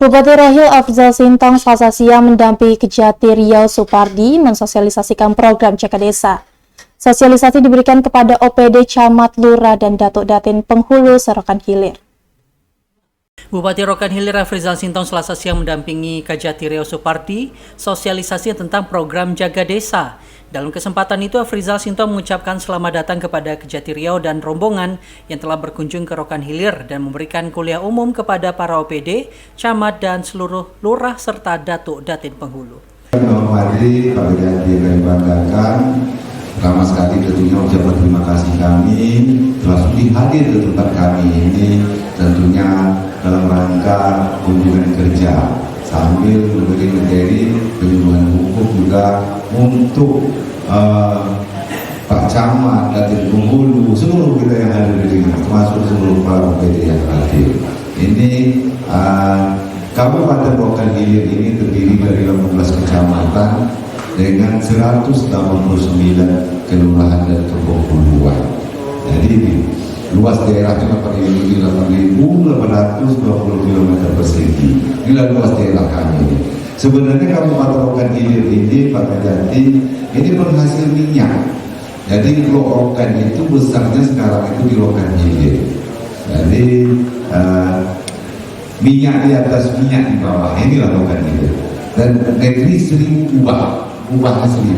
Bupati Rohil Afzal Sintong Selasa siang mendampingi Kejati Riau Supardi mensosialisasikan program Jaga Desa. Sosialisasi diberikan kepada OPD Camat, Lurah, dan Datuk Datin Penghulu Serokan Hilir. Bupati Rokan Hilir Afzal Sintong Selasa siang mendampingi Kejati Riau Supardi sosialisasi tentang program Jaga Desa. Dalam kesempatan itu, Afzal Sintong mengucapkan selamat datang kepada Kejati Riau dan rombongan yang telah berkunjung ke Rokan Hilir dan memberikan kuliah umum kepada para OPD, camat, dan seluruh lurah serta datuk datin penghulu. Menghadiri Pak Kejati yang kami banggakan, pertama sekali tentunya ucapan terima kasih kami telah sudi hadir ke tempat kami ini, tentunya dalam rangka kunjungan kerja sambil memberi materi penyuluhan hukum juga untuk Pak Camat, Datin Penghulu, seluruh kita yang hadir di sini, termasuk seluruh para OPD yang hadir. Ini Kabupaten Rokan Hilir ini terdiri dari 18 kecamatan dengan 189 kelurahan dan kepenghuluan. Jadi luas daerahnya 8.820 km persegi. Inilah luas daerah kami. Sebenarnya Kabupaten Rokan Hilir ini, Pak Kejati, ini penghasil minyak. Jadi Rokan itu besarnya sekarang itu di Rokan Hilir. Jadi minyak di atas, minyak di bawah. Inilah Rokan Hilir. Dan negeri 1000 ubahnya 1000.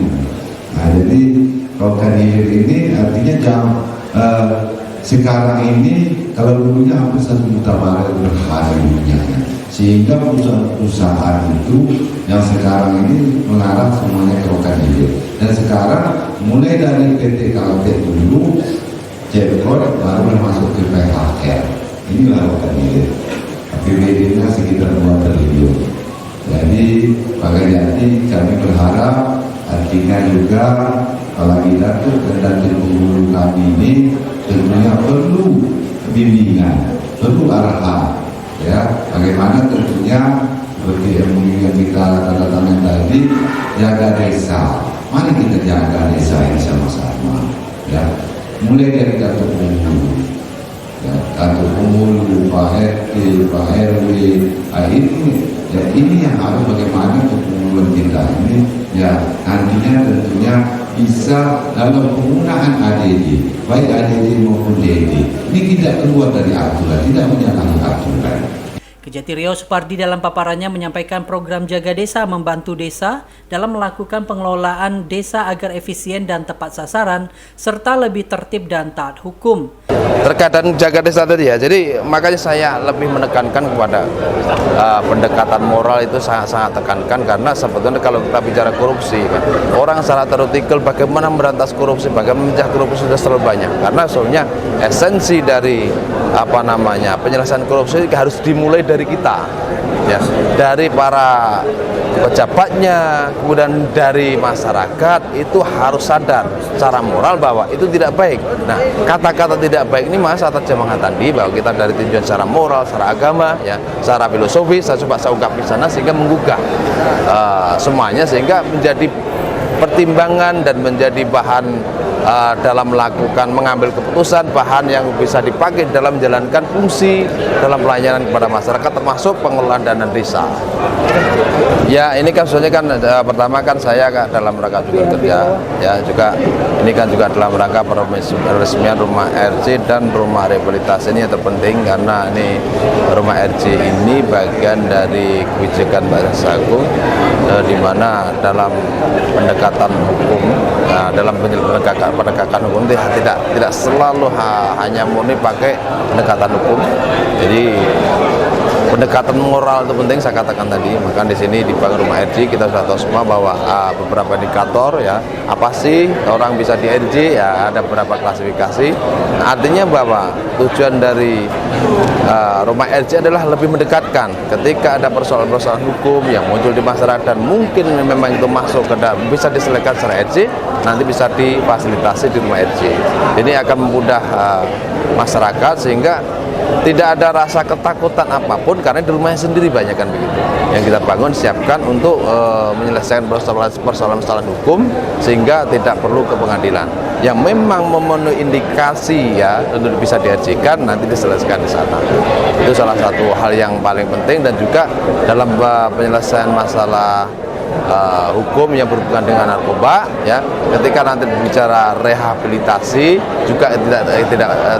Nah, jadi Rokan Hilir ini artinya sekarang ini kalau dulunya hampir 1 juta barel per hari minyaknya, sehingga perusahaan-perusahaan itu yang sekarang ini mengarah semuanya ke Rokan Hilir. Dan sekarang mulai dari PT Kaltek dulu, Jepkor baru masuk ke PHR. Inilah Rokan Hilir. APBD-nya sekitar 2 triliun. Jadi Pak Kejati, kami berharap artinya juga apalagi Datuk dan Datin Penghulu kami ini tentunya perlu bimbingan, perlu arahan, ya bagaimana tentunya seperti yang kita tanda tangan tadi, jaga desa. Mari kita jaga desa ini sama-sama, ya mulai dari Datuk Penghulu, ya Datuk Penghulu, Pak RT, Pak RW, ini yang harus bagaimana kepenghuluan kita ini, ya nantinya tentunya bisa dalam penggunaan ADD, baik ADD maupun DD, ini tidak keluar dari aturan, tidak menyalahi aturan. Kejati Riau Supardi dalam paparannya menyampaikan program Jaga Desa membantu desa dalam melakukan pengelolaan desa agar efisien dan tepat sasaran, serta lebih tertib dan taat hukum. Terkait dengan Jaga Desa tadi ya, jadi makanya saya lebih menekankan kepada pendekatan moral itu sangat tekankan, karena sebetulnya kalau kita bicara korupsi kan, orang secara teoretikal bagaimana merantas korupsi, bagaimana mencegah korupsi sudah terlalu banyak, karena soalnya esensi dari penyelesaian korupsi harus dimulai dari kita, ya, dari para pejabatnya, kemudian dari masyarakat itu harus sadar secara moral bahwa itu tidak baik. Nah, kata-kata tidak baik ini Mas atas jemaah tadi bahwa kita dari tujuan secara moral, secara agama, ya, secara filosofi, saya ungkap di sana sehingga menggugah semuanya, sehingga menjadi pertimbangan dan menjadi bahan dalam mengambil keputusan, bahan yang bisa dipakai dalam menjalankan fungsi dalam pelayanan kepada masyarakat, termasuk pengelolaan dana desa. Ya, ini kan sebenarnya kan pertama kan saya dalam rangka juga kerja, ya juga ini kan juga dalam rangka peresmian rumah RC dan rumah rehabilitasi ini yang terpenting, karena ini rumah RC ini bagian dari kebijakan Pak Sagung, di mana dalam pendekatan hukum, dalam penegakan hukum tidak selalu hanya murni pakai pendekatan hukum. Jadi pendekatan moral itu penting, saya katakan tadi. Maka di sini di bangun rumah RJ kita sudah tahu semua bahwa beberapa indikator, ya, apa sih orang bisa di RJ, ya ada beberapa klasifikasi. Nah, artinya bahwa tujuan dari rumah RJ adalah lebih mendekatkan ketika ada persoalan-persoalan hukum yang muncul di masyarakat dan mungkin memang itu masuk ke dalam bisa diselesaikan secara RJ, nanti bisa difasilitasi di rumah RJ. Ini akan memudah masyarakat sehingga tidak ada rasa ketakutan apapun, karena di rumahnya sendiri banyak kan begitu. Yang kita bangun siapkan untuk menyelesaikan persoalan-persoalan hukum sehingga tidak perlu ke pengadilan. yang memang memenuhi indikasi ya untuk bisa diajukan nanti diselesaikan di sana. Itu salah satu hal yang paling penting, dan juga dalam penyelesaian masalah hukum yang berhubungan dengan narkoba ya, ketika nanti bicara rehabilitasi juga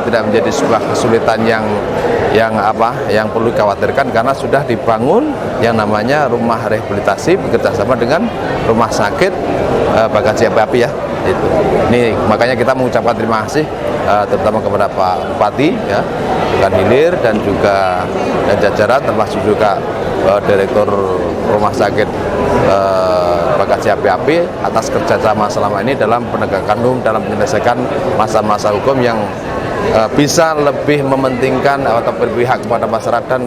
tidak menjadi sebuah kesulitan yang perlu dikhawatirkan, karena sudah dibangun yang namanya rumah rehabilitasi bekerjasama dengan rumah sakit Bagasi Api ya. Itu. Ini makanya kita mengucapkan terima kasih terutama kepada Pak Bupati ya, Rokan Hilir, dan juga jajaran, termasuk juga Direktur Rumah Sakit Bagasi Api atas kerjasama selama ini dalam penegakan hukum, dalam menyelesaikan masa-masa hukum yang bisa lebih mementingkan atau berpihak kepada masyarakat dan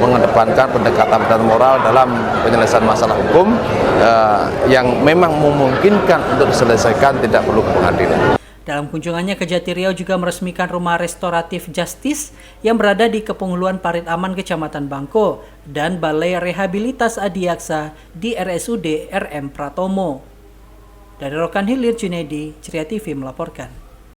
mengedepankan pendekatan moral dalam penyelesaian masalah hukum yang memang memungkinkan untuk diselesaikan, tidak perlu ke pengadilan. Dalam kunjungannya ke Jati Riau juga meresmikan rumah restoratif Justice yang berada di Kepunguluan Parit Aman, Kecamatan Bangko, dan Balai Rehabilitas Adiaksa di RSUD RM Pratomo. Dari Rokan Hilir, Junaidi, Ceria TV melaporkan.